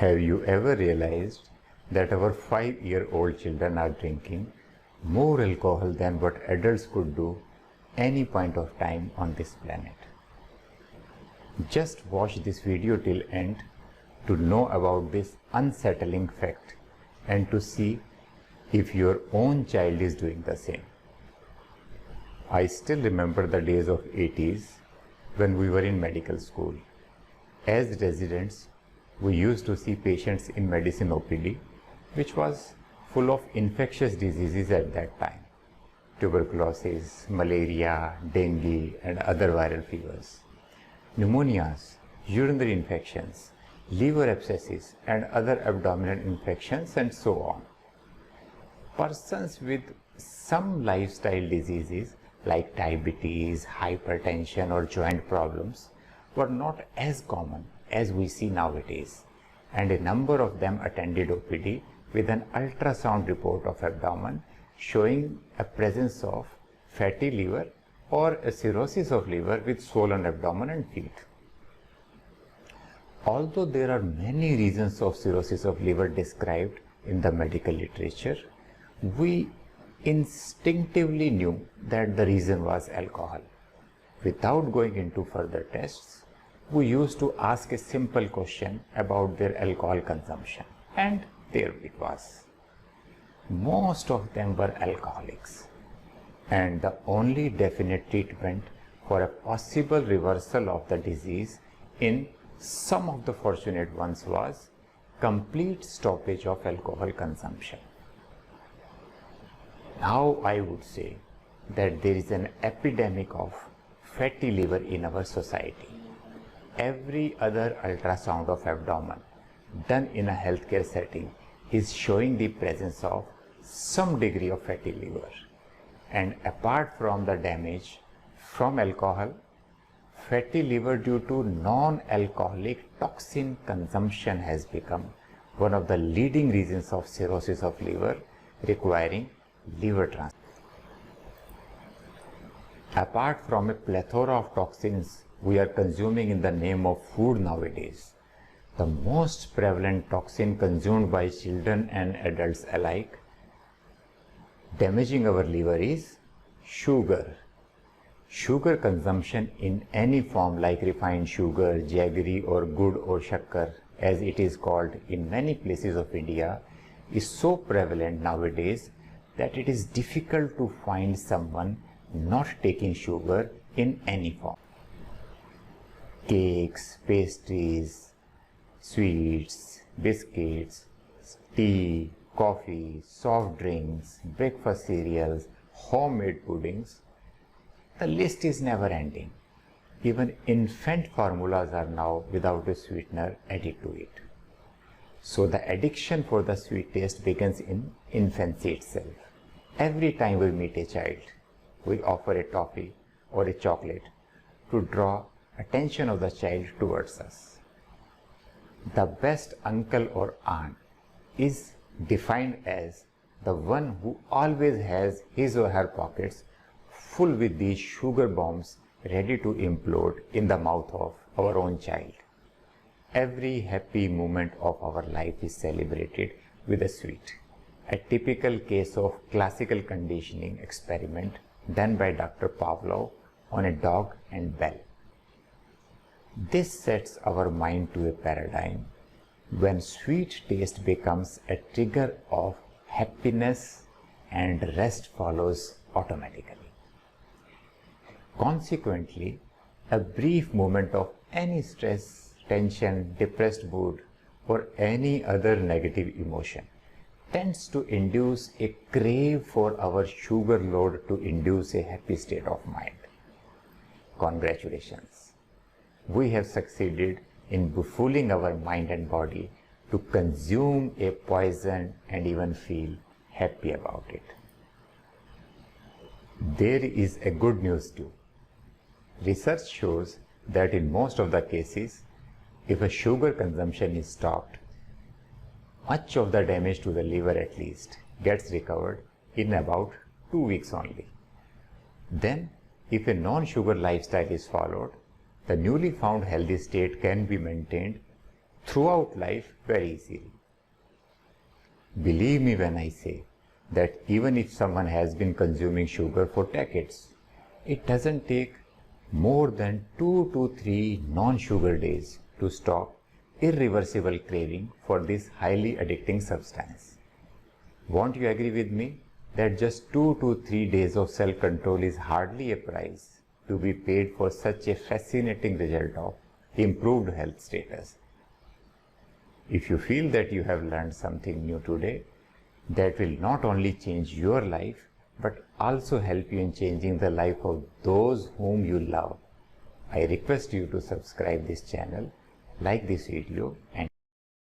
Have you ever realized that our 5-year-old children are drinking more alcohol than what adults could do any point of time on this planet? Just watch this video till end to know about this unsettling fact and to see if your own child is doing the same. I still remember the days of 80s when we were in medical school. As residents, we used to see patients in medicine OPD, which was full of infectious diseases at that time. Tuberculosis, malaria, dengue, and other viral fevers. Pneumonias, urinary infections, liver abscesses, and other abdominal infections, and so on. Persons with some lifestyle diseases like diabetes, hypertension, or joint problems were not as common as we see nowadays, and a number of them attended OPD with an ultrasound report of abdomen showing a presence of fatty liver or a cirrhosis of liver with swollen abdomen and feet. Although there are many reasons of cirrhosis of liver described in the medical literature, we instinctively knew that the reason was alcohol. Without going into further tests, we used to ask a simple question about their alcohol consumption, and there it was. Most of them were alcoholics, and the only definite treatment for a possible reversal of the disease in some of the fortunate ones was complete stoppage of alcohol consumption. Now I would say that there is an epidemic of fatty liver in our society. Every other ultrasound of abdomen done in a healthcare setting is showing the presence of some degree of fatty liver. And apart from the damage from alcohol, fatty liver due to non-alcoholic toxin consumption has become one of the leading reasons of cirrhosis of liver requiring liver transplant. Apart from a plethora of toxins we are consuming in the name of food nowadays, the most prevalent toxin consumed by children and adults alike, damaging our liver, is sugar. Sugar consumption in any form like refined sugar, jaggery, or gur or shakkar as it is called in many places of India is so prevalent nowadays that it is difficult to find someone not taking sugar in any form. Cakes, pastries, sweets, biscuits, tea, coffee, soft drinks, breakfast cereals, homemade puddings, the list is never ending. Even infant formulas are now without a sweetener added to it. So the addiction for the sweet taste begins in infancy itself. Every time we meet a child, we offer a toffee or a chocolate to draw attention of the child towards us. The best uncle or aunt is defined as the one who always has his or her pockets full with these sugar bombs ready to implode in the mouth of our own child. Every happy moment of our life is celebrated with a sweet. A typical case of classical conditioning experiment done by Dr. Pavlov on a dog and bell. This sets our mind to a paradigm when sweet taste becomes a trigger of happiness and rest follows automatically. Consequently, a brief moment of any stress, tension, depressed mood, or any other negative emotion tends to induce a crave for our sugar load to induce a happy state of mind. Congratulations! We have succeeded in befooling our mind and body to consume a poison and even feel happy about it. There is a good news too. Research shows that in most of the cases, if a sugar consumption is stopped, much of the damage to the liver at least gets recovered in about 2 weeks only. Then, if a non-sugar lifestyle is followed, the newly found healthy state can be maintained throughout life very easily. Believe me when I say that even if someone has been consuming sugar for decades, it doesn't take more than 2 to 3 non-sugar days to stop irreversible craving for this highly addicting substance. Won't you agree with me that just 2 to 3 days of self-control is hardly a price to be paid for such a fascinating result of improved health status? If you feel that you have learned something new today, that will not only change your life, but also help you in changing the life of those whom you love, I request you to subscribe this channel, like this video and